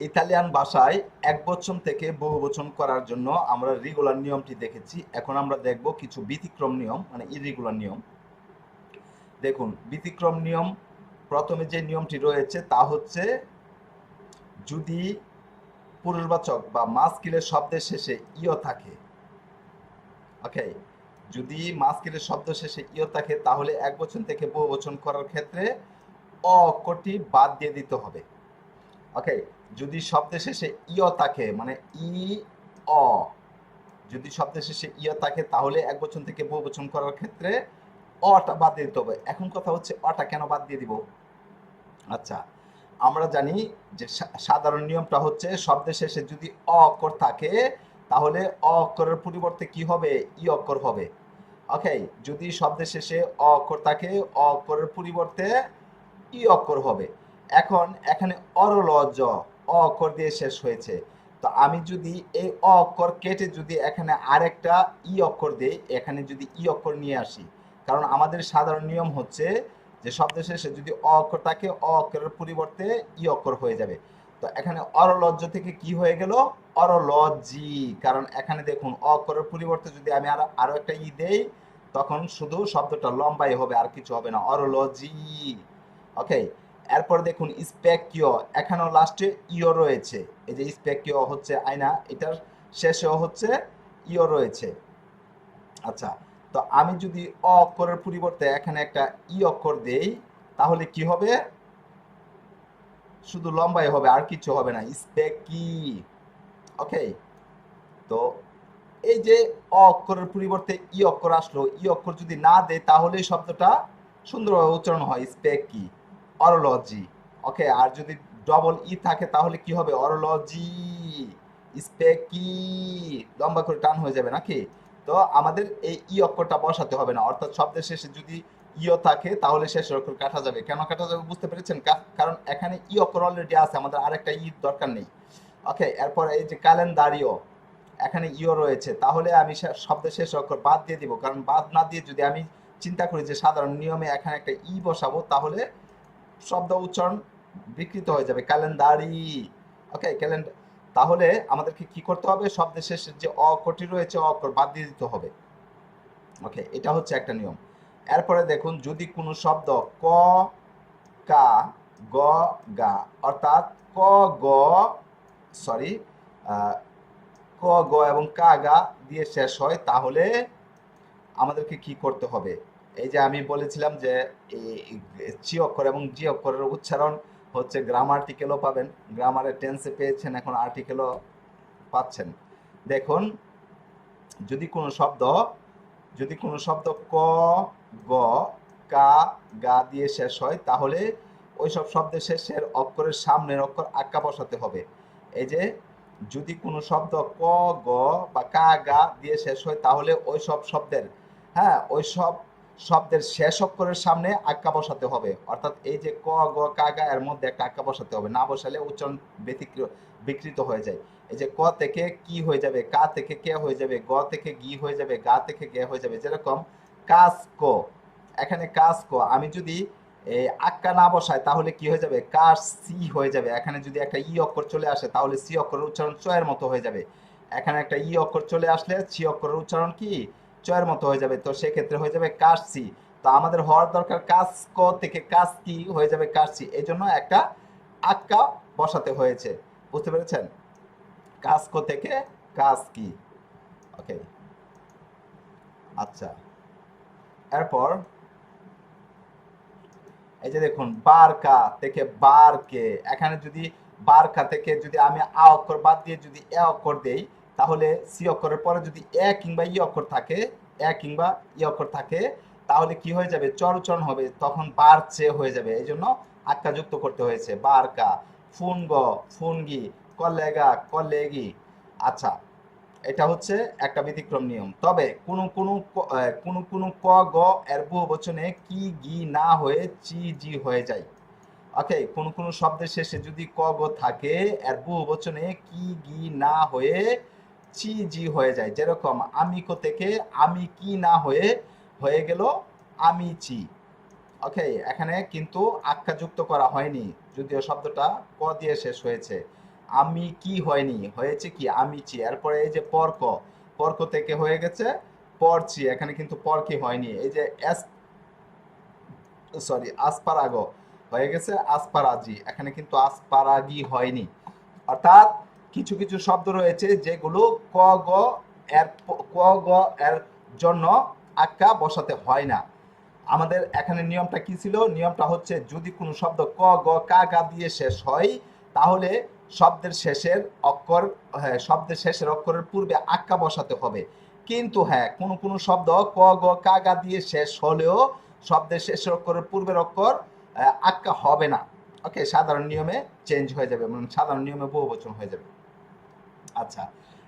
Italian ভাষায় একবচন থেকে বহুবচন করার জন্য আমরা রেগুলার নিয়মটি দেখেছি। এখন আমরা দেখব কিছু ব্যতিক্রম নিয়ম, মানে ইরেগুলার নিয়ম। দেখুন, ব্যতিক্রম নিয়ম প্রথমে যে নিয়মটি রয়েছে তা হচ্ছে, যদি পুরুষবাচক বা মাস্কিলের শব্দের শেষে ইয় থাকে, ওকে, যদি মাস্কিলের শব্দ শেষে ইয় থাকে তাহলে একবচন থেকে বহুবচন করার ক্ষেত্রে অ অক্ষরটি বাদ দিয়ে দিতে হবে। ওকে, যদি শব্দের শেষে ইয় থাকে, মানে ই অ, যদি শব্দের শেষে ইয় থাকে তাহলে একবচন থেকে বহুবচন করার ক্ষেত্রে অটা বাদ দিয়ে দিতে হবে। এখন কথা হচ্ছে অটা কেন বাদ দিয়ে দিব? আচ্ছা, আমরা জানি যে সাধারণ নিয়মটা হচ্ছে শব্দের শেষে যদি অ অক্ষর থাকে তাহলে অ অক্ষরের পরিবর্তে কি হবে? ই অক্ষর হবে। ওকে, যদি শব্দের শেষে অ অক্ষর থাকে অ অক্ষরের পরিবর্তে ই অক্ষর হবে। এখন এখানে অরলজ অ অক্ষর দিয়ে শেষ হয়েছে, তো আমি যদি এই অ অক্ষর কেটে যদি এখানে আরেকটা ই অক্ষর দেই, এখানে যদি ই অক্ষর নিয়ে আসি, কারণ আমাদের সাধারণ নিয়ম হচ্ছে যে শব্দের শেষে যদি অ অক্ষর থাকে অ অক্ষরের পরিবর্তে ই অক্ষর হয়ে যাবে। তো এখানে অরলজ্জ থেকে কি হয়ে গেল? অরলজি। কারণ এখানে দেখুন অ অক্ষরের পরিবর্তে যদি আমি আরো একটা ই দেই তখন শুধু শব্দটা লম্বাই হবে, আর কিছু হবে না, অরলজি। ওকে, এরপর দেখুন স্পেকিও, এখানেও লাস্টে ইও রয়েছে। এই যে স্পেকিও হচ্ছে আয়না, এটার শেষেও হচ্ছে ইও রয়েছে। আচ্ছা, তো আমি যদি অ অক্ষরের পরিবর্তে এখানে একটা ই অক্ষর দেই তাহলে কি হবে? শুধু লম্বাই হবে, আর কিছু হবে না, স্পেকি। ওকে, তো এই যে অ অক্ষরের পরিবর্তে ই অক্ষর আসলো, ই অক্ষর যদি না দেয় তাহলে শব্দটা সুন্দরভাবে উচ্চারণ হয়, স্পেকি, অরোলজি। ওকে, আর যদি ডবল ই থাকে তাহলে কি হবে? অরোলজি, স্পেকি, লম্বা করে টান হয়ে যাবে নাকি? তো আমাদের এই ই অক্ষরটা বসাতে হবে না, অর্থাৎ শব্দের শেষে যদি ইও থাকে তাহলে শেষের অক্ষর কাটা যাবে। কেন কাটা যাবে বুঝতে পেরেছেন? কারণ এখানে ই অক্ষর অলরেডি আছে, আমাদের আরেকটা ই দরকার নেই। ওকে, এরপর এই যে ক্যালেন্ডারিও, এখানে ইও রয়েছে, তাহলে আমি শব্দের শেষ অক্ষর বাদ দিয়ে দিব, কারণ বাদ না দিয়ে যদি আমি চিন্তা করি যে সাধারণ নিয়মে এখানে একটা ই বসাবো তাহলে শব্দ উচ্চারণ বিকৃত হয়ে যাবে, ক্যালেন্ডারি। ওকে, ক্যালেন্ডার, তাহলে আমাদেরকে কি করতে হবে? শব্দের শেষে যে অ অক্ষরটি রয়েছে অ অক্ষর বাদ দিয়ে দিতে হবে। ওকে, এটা হচ্ছে একটা নিয়ম। এরপরে দেখুন, যদি কোনো শব্দ ক, কা, গ, গা, অর্থাৎ ক, গ, সরি, ক, গ এবং কা, গা দিয়ে শেষ হয় তাহলে আমাদেরকে কি করতে হবে? এই যে আমি বলেছিলাম যে চি অক্ষর এবং জি অক্ষরের উচ্চারণ হচ্ছে গ্রামার্টিকেলও পাবেন, গ্রামারের টেন্সে পেয়েছেন, এখন আর্টিকেলও পাচ্ছেন। দেখুন, যদি কোনো শব্দ ক, গ, কা, গা দিয়ে শেষ হয় তাহলে ওই সব শব্দের শেষের অক্ষরের সামনের অক্ষর আক্কা বসাতে হবে। এই যে যদি কোনো শব্দ ক, গ বা কা, গা দিয়ে শেষ হয় তাহলে ওই সব শব্দের, হ্যাঁ, ওই সব শব্দের শেষ অক্ষরের সামনে আক্কা বসাতে হবে। অর্থাৎ এই যে ক, গ, কা, গা এর মধ্যে একটা আক্কা বসাতে হবে, না বসালে উচ্চারণ বিকৃত হয়ে যায়। এই যে ক থেকে কি হয়ে যাবে, কা থেকে কে হয়ে যাবে, গ থেকে গি হয়ে যাবে, গা থেকে গে হয়ে যাবে। যেরকম কাস্কো, এখানে কাস্কো আমি যদি আক্কা না বসাই তাহলে কি হয়ে যাবে? কার সি হয়ে যাবে। এখানে যদি একটা ই অক্ষর চলে আসে তাহলে সি অক্ষরের উচ্চারণ চয়ের মতো হয়ে যাবে। এখানে একটা ই অক্ষর চলে আসলে সি অক্ষরের উচ্চারণ কি? চয়ের মতো হয়ে যাবে। তো সেক্ষেত্রে হয়ে যাবে কার্সি। তো আমাদের হওয়ার দরকার কাস্কো থেকে কাস্কি হয়ে যাবে কার্সি, এই জন্য একটা আক্কা বসাতে হয়েছে। বুঝতে পেরেছেন? কাস্কো থেকে কাস্কি। ওকে, আচ্ছা, এরপর এই যে দেখুন, বারকা থেকে বারকে, এখানে যদি বারকা থেকে যদি আমি আ অক্ষর বাদ দিয়ে যদি এ অক্ষর দেই তাহলে সি অক্ষরের পরে যদি এ কিংবা ই অক্ষর থাকে, এ কিংবা ই অক্ষর থাকে তাহলে কি হয়ে যাবে? চর উচ্চারণ হবে, তখন বারচে হয়ে যাবে, এই জন্য আক্কা যুক্ত করতে হয়েছে। বারকা, ফুনগ, ফুনগি, কলেগা, কলেগি। আচ্ছা, এটা হচ্ছে একটা ব্যতিক্রম নিয়ম। তবে কোনো ক, গ এর বহুবচনে কি, গি না হয়ে চি, জি হয়ে যায়। ওকে, কোনো শব্দের শেষে যদি ক, গ থাকে এর বহুবচনে কি, গি না হয়ে চি, জি হয়ে যায়। যেরকম আমিকো থেকে আমি কি না হয়ে হয়ে গেল আমি চি। ওকে, এখানে কিন্তু আক্কা যুক্ত করা হয়নি, যদিও শব্দটা ক দিয়ে শেষ হয়েছে। আমি কি হয়নি, হয়েছে কি আমিছি। এরপরে এই যে পর্ক, পর্ক থেকে হয়ে গেছে পরছি, এখানে কিন্তু পরকি হয়নি। এই যে আসপারাগো হয়ে গেছে আসপারাজি, এখানে কিন্তু আসপারাগি হয়নি। অর্থাৎ কিছু কিছু শব্দ রয়েছে যেগুলো ক গ এর ক গ এর জন্য আক্কা বসাতে হয় না। আমাদের এখানে নিয়মটা কি ছিল? নিয়মটা হচ্ছে যদি কোনো শব্দ ক গ কা গা দিয়ে শেষ হয় তাহলে শব্দের শেষের অক্ষর, হ্যাঁ শব্দের শেষের অক্ষরের পূর্বে আক্কা বসাতে হবে। কিন্তু হ্যাঁ কোনো কোনো শব্দ ক গ কা গা দিয়ে শেষ হলেও শব্দের শেষের অক্ষরের পূর্বের অক্ষর আক্কা হবে না। ওকে, সাধারণ নিয়মে চেঞ্জ হয়ে যাবে, মানে সাধারণ নিয়মে বহুবচন হয়ে যাবে। আচ্ছা,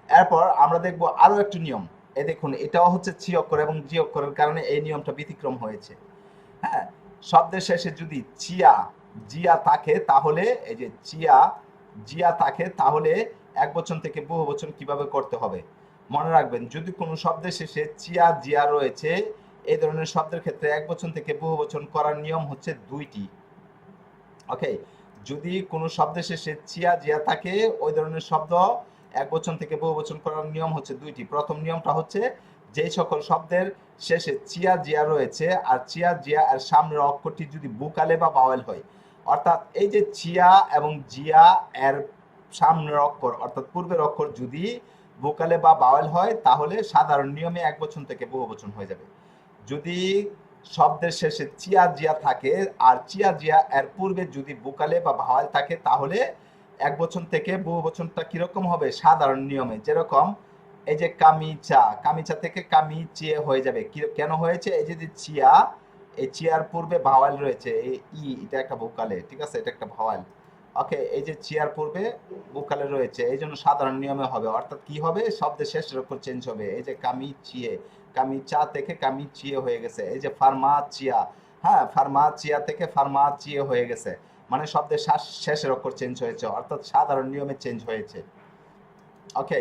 এরপর আমরা দেখব আরো একটি নিয়ম। এই দেখুন, এটাও হচ্ছে ছি অক্ষর এবং জি অক্ষরের কারণে এই নিয়মটা ব্যতিক্রম হয়েছে। হ্যাঁ, শব্দের শেষে যদি চিয়া জিয়া থাকে তাহলে এই যে চিয়া জিয়া থাকে তাহলে একবচন থেকে বহুবচন কিভাবে করতে হবে মনে রাখবেন। যদি কোনো শব্দের শেষে চিয়া জিয়া রয়েছে, এই ধরনের শব্দের ক্ষেত্রে একবচন থেকে বহুবচন করার নিয়ম হচ্ছে দুইটি। ওকে, যদি কোনো শব্দের শেষে চিয়া জিয়া থাকে ওই ধরনের শব্দ একবচন থেকে বহুবচন করার নিয়ম হচ্ছে দুইটি। প্রথম নিয়মটা হচ্ছে যে সকল শব্দের শেষে চিয়া জিয়া রয়েছে আর চিয়া জিয়া এর সামনের অক্ষরটি যদি বুকালে বা বাওয়েল হয়, অর্থাৎ এই যে চিয়া এবং জিয়া এর সামনের অক্ষর অর্থাৎ পূর্বের অক্ষর যদি বুকালে বা বাওয়েল হয় তাহলে সাধারণ নিয়মে একবচন থেকে বহুবচন হয়ে যাবে। যদি শব্দের শেষে চিয়া জিয়া থাকে আর চিয়া জিয়া এর পূর্বে যদি বুকালে বা ভাওয়াল থাকে তাহলে একবচন থেকে বহুবচনটা কিরকম হবে? সাধারণ নিয়মে, যেরকম এই যে কামিচা, কামিচা থেকে কামিচিয়ে হয়ে যাবে। কেন হয়েছে? এই যে চিয়া, এই চিয়ার পূর্বে ভাওয়াল রয়েছে, এই ই, এটা একটা বুকালে, ঠিক আছে, এটা একটা ভাওয়াল। ওকে, এই যে চিয়ার পূর্বে বুকালে রয়েছে এই জন্য সাধারণ নিয়মে হবে। অর্থাৎ কি হবে? শব্দের শেষের অক্ষর চেঞ্জ হবে। এই যে কামিচিয়ে, কামিচা থেকে কামিচিয়ে হয়ে গেছে। এই যে ফার্মাচিয়া, হ্যাঁ ফার্মাচিয়া থেকে ফার্মাচিয়ে হয়ে গেছে, মানে শব্দের শেষের অক্ষর চেঞ্জ হয়েছে, অর্থাৎ সাধারণ নিয়মে চেঞ্জ হয়েছে। ওকে,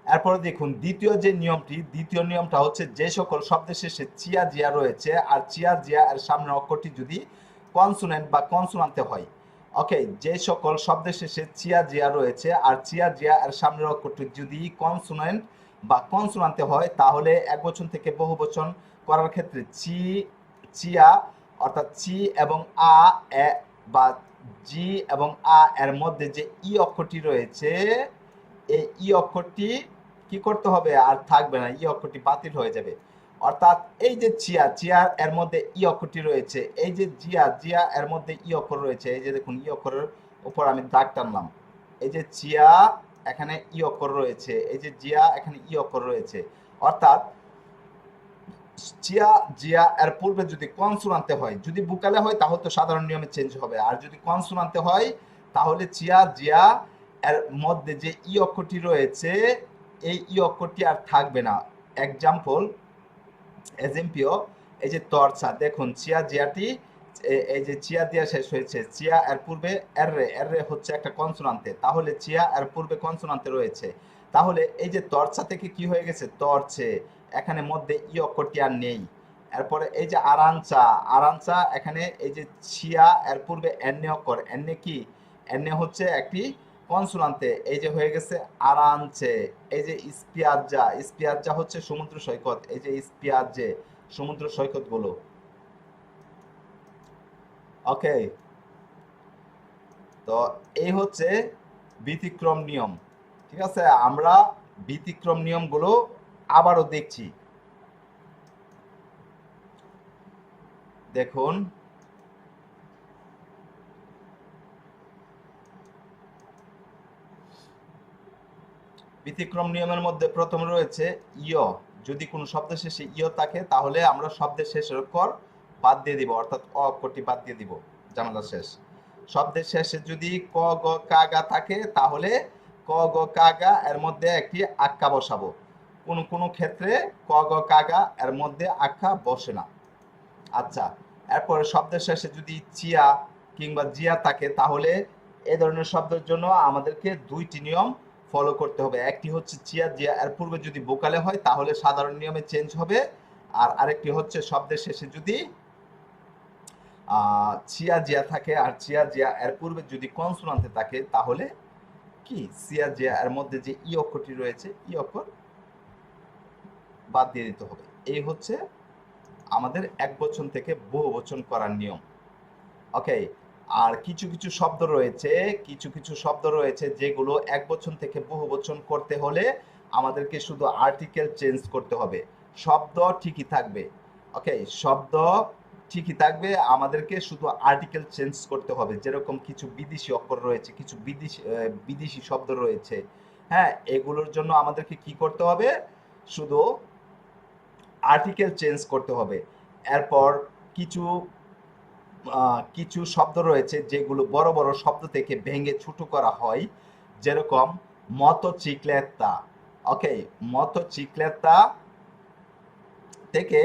এরপরে দেখুন দ্বিতীয় যে নিয়মটি, দ্বিতীয় নিয়মটা হচ্ছে যে সকল শব্দের শেষে চিয়া জিয়া রয়েছে আর চিয়া জিয়া এর সামনের অক্ষরটি যদি কনসোনেন্ট বা কনসোনান্তে হয়। ওকে, যে সকল শব্দের শেষে চিয়া জিয়া রয়েছে আর চিয়া জিয়া এর সামনের অক্ষরটি যদি কনসোনেন্ট বা কনসোনান্তে হয় তাহলে একবচন থেকে বহুবচন করার ক্ষেত্রে চি চিয়া অর্থাৎ চি এবং আ এ বা জি এবং আ এর মধ্যে যে ই অক্ষরটি রয়েছে এই ই অক্ষরটি কি করতে হবে? আর থাকবে না, ই অক্ষরটি বাতিল হয়ে যাবে। অর্থাৎ এই যে চিয়া, চিয়া এর মধ্যে ই অক্ষরটি রয়েছে, এই যে জিয়া, জিয়া এর মধ্যে ই অক্ষর রয়েছে, এই যে দেখুন ই অক্ষরের উপর আমি দাগ টানলাম। এই যে চিয়া এখানে ই অক্ষর রয়েছে, এই যে জিয়া এখানে ই অক্ষর রয়েছে। অর্থাৎ চিয়া জিয়া এর পূর্বে যদি কনসোনান্তে হয়, যদি বুকালে হয় তাহলে তো সাধারণ নিয়মে চেঞ্জ হবে, আর যদি কনসোনান্তে হয় তাহলে চিয়া জিয়া এর মধ্যে যে ই অক্ষরটি রয়েছে এই ই অক্ষরটি আর থাকবে না। এক্সাম্পল, এজেম্পিও, এই যে তরসা, দেখুন চিয়া জিয়াটি এই যে চিয়া দিয়া শেষ হয়েছে, চিয়া এর পূর্বে এর রে, এর রে হচ্ছে একটা কনসোনান্তে, তাহলে চিয়া এর পূর্বে কনসোনান্তে রয়েছে, তাহলে এই যে তরসা থেকে কি হয়ে গেছে? তরছে, এখানে মধ্যে ই অক্ষরটি আর নেই। এরপরে এই যে আরাঞ্চা, আরাঞ্চা এখানে এই যে ছিয়া এর পূর্বে এন্নে অক্ষর, এন্নে কি? এন্নে হচ্ছে একটি কনসোনান্তে, এই যে হয়ে গেছে আরাঞ্চে। এই যে ইস্পিয়াজ্জা, ইস্পিয়াজ্জা হচ্ছে সমুদ্র সৈকত, এই যে ইস্পিয়াজ্জে সমুদ্র সৈকত গুলো। ওকে, তো এই হচ্ছে ব্যতিক্রম নিয়ম। ঠিক আছে, আমরা ব্যতিক্রম নিয়মগুলো আবারও দেখছি। দেখুন, ব্যতিক্রম নিয়মের মধ্যে প্রথম রয়েছে ইয়। যদি কোনো শব্দের শেষে ইয় থাকে তাহলে আমরা শব্দের শেষের অক্ষর বাদ দিয়ে দিব, অর্থাৎ অ অক্ষরটি বাদ দিয়ে দিব, জানালা শেষ। শব্দের শেষে যদি ক গ কা গা থাকে তাহলে ক গ কা গা এর মধ্যে একটি আক্কা বসাবো। কোন কোন ক্ষেত্রে ক গ কা গা এর মধ্যে আক্কা বসে না। আচ্ছা, এরপরে শব্দের শেষে যদি চিয়া কিংবা জিয়া থাকে তাহলে এই ধরনের শব্দের জন্য আমাদেরকে দুইটি নিয়ম ফলো করতে হবে। একটি হচ্ছে চিয়া জিয়া এর পূর্বে যদি বোকালে হয় তাহলে সাধারণ নিয়মে চেঞ্জ হবে, আর আরেকটি হচ্ছে শব্দের শেষে যদি চিয়া জিয়া থাকে, আর চিয়া জিয়া এর পূর্বে যদি কনসোনান্টে থাকে তাহলে কি চিয়া জিয়া এর মধ্যে যে ই অক্ষরটি রয়েছে ই অক্ষর বাদ দিয়ে দিতে হবে। এই হচ্ছে আমাদের একবচন থেকে বহুবচন করার নিয়ম। ওকে, আর কিছু কিছু শব্দ রয়েছে, কিছু কিছু শব্দ রয়েছে যেগুলো একবচন থেকে বহুবচন করতে হলে আমাদেরকে শুধু আর্টিকেল চেঞ্জ করতে হবে, শব্দ ঠিকই থাকবে। ওকে, শব্দ ঠিকই থাকবে, আমাদেরকে শুধু আর্টিকেল চেঞ্জ করতে হবে। যেরকম কিছু বিদেশি অক্ষর রয়েছে, কিছু বিদেশি শব্দ রয়েছে, হ্যাঁ, এগুলোর জন্য আমাদেরকে কি করতে হবে, শুধু আর্টিকেল চেঞ্জ করতে হবে। এরপর কিছু কিছু শব্দ রয়েছে যেগুলো বড় বড় শব্দ থেকে ভেঙে ছোট করা হয়, যেরকম মতোচিক্লেতা। ওকে, মতোচিক্লেতা থেকে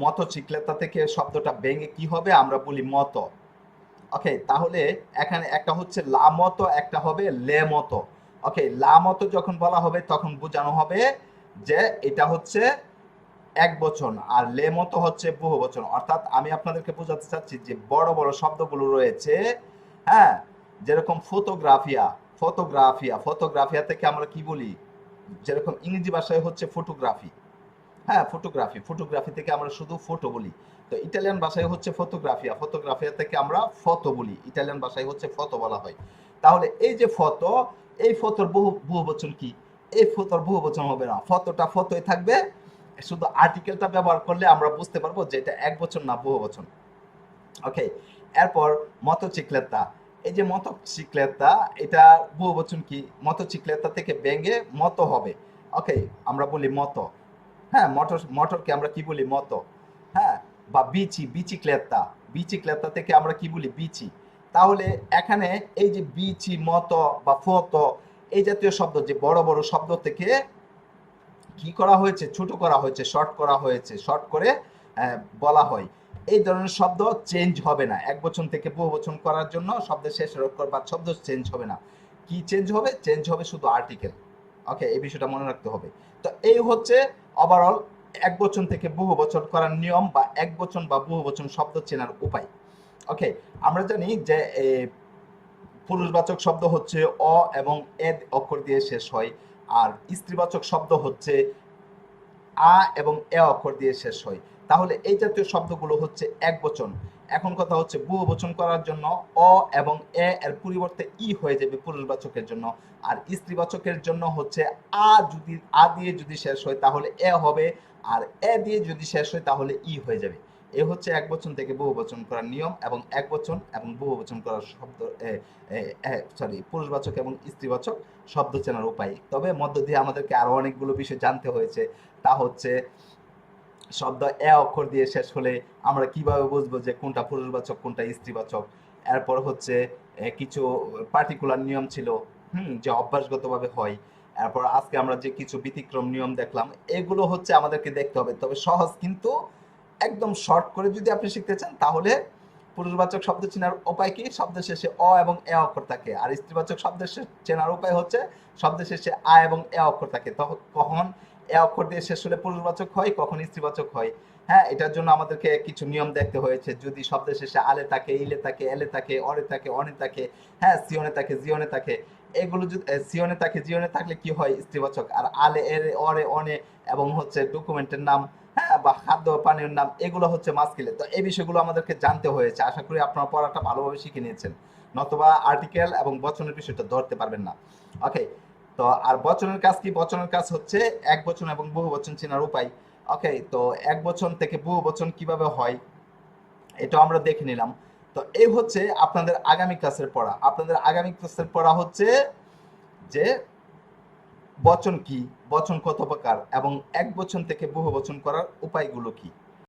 মতোচিক্লেতা থেকে শব্দটা ভেঙে কি হবে, আমরা বলি মতো। ওকে, তাহলে এখানে একটা হচ্ছে লা মতো, একটা হবে লে মতো। ওকে, লা মতো যখন বলা হবে তখন বোঝানো হবে যে এটা হচ্ছে একবচন, আর লে মতো হচ্ছে বহুবচন। অর্থাৎ আমি আপনাদেরকে বোঝাতে চাচ্ছি যে বড় বড় শব্দগুলো রয়েছে, হ্যাঁ, যেরকম ফটোগ্রাফিয়া, ফটোগ্রাফিয়া, ফটোগ্রাফিয়া থেকে আমরা কি বলি, যেরকম ইংরেজি ভাষায় হচ্ছে ফটোগ্রাফি, হ্যাঁ, ফটোগ্রাফি, ফটোগ্রাফি থেকে আমরা শুধু ফটো বলি। তো ইটালিয়ান ভাষায় হচ্ছে ফটোগ্রাফিয়া, ফটোগ্রাফিয়া থেকে আমরা ফটো বলি, ইটালিয়ান ভাষায় হচ্ছে ফটো বলা হয়। তাহলে এই যে ফটো, এই ফটোর বহুবচন কি, এই ফটোর বহুবচন হবে না, ফটোটা ফটোই থাকবে, শুধু আর্টিকেলটা ব্যবহার করলে আমরা বুঝতে পারবো যে এটা একবচন না বহুবচন। ওকে, এরপর মতোচিক্লেতা, এই যে মতোচিক্লেতা, এটা বহুবচন কি, মতোচিক্লেতা থেকে ভেঙে মতো হবে। ওকে, আমরা বলি মতো, হ্যাঁ, মোটরকে আমরা কি বলি মতো, হ্যাঁ, বা বিচি, বিচিক্লেতা, বিচিক্লেতা থেকে আমরা কি বলি বিচি। তাহলে এখানে এই যে বিচি, মতো বা ফতো, এই জাতীয় শব্দ, যে বড় বড় শব্দ থেকে কি করা হয়েছে, ছোট করা হয়েছে, শর্ট করা হয়েছে, শর্ট করে বলা হয়, এই ধরনের শব্দ চেঞ্জ হবে না। একবচন থেকে বহুবচন করার জন্য শব্দের শেষের অক্ষর বা শব্দ চেঞ্জ হবে না। কি চেঞ্জ হবে, চেঞ্জ হবে শুধু আর্টিকেল। ওকে, এই বিষয়টা মনে রাখতে হবে। তো এই হচ্ছে ওভারঅল একবচন থেকে বহুবচন করার নিয়ম, বা একবচন বা বহুবচন শব্দ চেনার উপায়। ওকে, আমরা জানি যে পুরুষবাচক শব্দ হচ্ছে অ এবং এদ অক্ষর দিয়ে শেষ হয়, আর স্ত্রীবাচক শব্দ হচ্ছে আ এবং এ অক্ষর দিয়ে শেষ হয়। তাহলে এই জাতীয় শব্দগুলো হচ্ছে একবচন। এখন কথা হচ্ছে বহুবচন করার জন্য অ এবং এ এর পরিবর্তে ই হয়ে যাবে পুরুষবাচকের জন্য, আর স্ত্রীবাচকের জন্য হচ্ছে আ দিয়ে যদি শেষ হয় তাহলে এ হবে, আর এ দিয়ে যদি শেষ হয় তাহলে ই হয়ে যাবে। এ হচ্ছে একবচন থেকে বহুবচন করার নিয়ম, এবং একবচন এবং বহুবচন করার শব্দ পুরুষবাচক এবং স্ত্রীবাচক শব্দ চেনার উপায়। তবে মধ্য দিয়ে আমাদেরকে আরো অনেকগুলো বিষয় জানতে হয়েছে। তা হচ্ছে শব্দ এ অক্ষর দিয়ে শেষ হলে আমরা কিভাবে বুঝবো যে কোনটা পুরুষবাচক কোনটা স্ত্রীবাচক। এরপর হচ্ছে কিছু পার্টিকুলার নিয়ম ছিল, যে অভ্যাসগতভাবে হয়। এরপর আজকে আমরা যে কিছু ব্যতিক্রম নিয়ম দেখলাম, এগুলো হচ্ছে আমাদেরকে দেখতে হবে। তবে সহজ, কিন্তু একদম শর্ট করে যদি আপনি শিখতে চান তাহলে পুরুষবাচক শব্দ চেনার উপায় কি, শব্দের শেষে অ এবং এ অক্ষর থাকে, আর স্ত্রীবাচক শব্দের চেনার উপায় হচ্ছে শব্দের শেষে আ এবং এ অক্ষর থাকে। তখন কখন এ অক্ষর দিয়ে শেষ হলে পুরুষবাচক হয়, কখন স্ত্রীবাচক হয়। হ্যাঁ, এটার জন্য আমাদেরকে কিছু নিয়ম দেখতে হয়েছে। যদি শব্দের শেষে আলে থাকে, ইলে থাকে, এলে থাকে, অরে থাকে, অনে থাকে, হ্যাঁ, সিওনে থাকে, জিওনে থাকে, এগুলো যদি সিওনে থাকে, জিওনে থাকলে কি হয় স্ত্রীবাচক, আর আলে, এরে, অরে, অনে এবং হচ্ছে ডকুমেন্টের নাম, হ্যাঁ, বা খাদ্য পানীয়ের নাম, এগুলো হচ্ছে মাস্কিলে। তো এই বিষয়গুলো আমাদেরকে জানতে হয়েছে। আশা করি আপনারা পড়াটা ভালোভাবে শিখে নিয়েছেন, নতুবা আর্টিকেল এবং বচনের বিষয়টা ধরতে পারবেন না। ওকে, তো আর বচনের কাজ কি, বচনের কাজ হচ্ছে একবচন এবং বহুবচন চেনার উপায়। ওকে, তো একবচন থেকে বহুবচন কিভাবে হয় এটা আমরা দেখে নিলাম। তো এই হচ্ছে আপনাদের আগামী ক্লাসের পড়া। আপনাদের আগামী ক্লাসের পড়া হচ্ছে যে বচন কি, বচন কত প্রকার, এবং একবচন থেকে বহুবচন করার উপায়গুলো কি।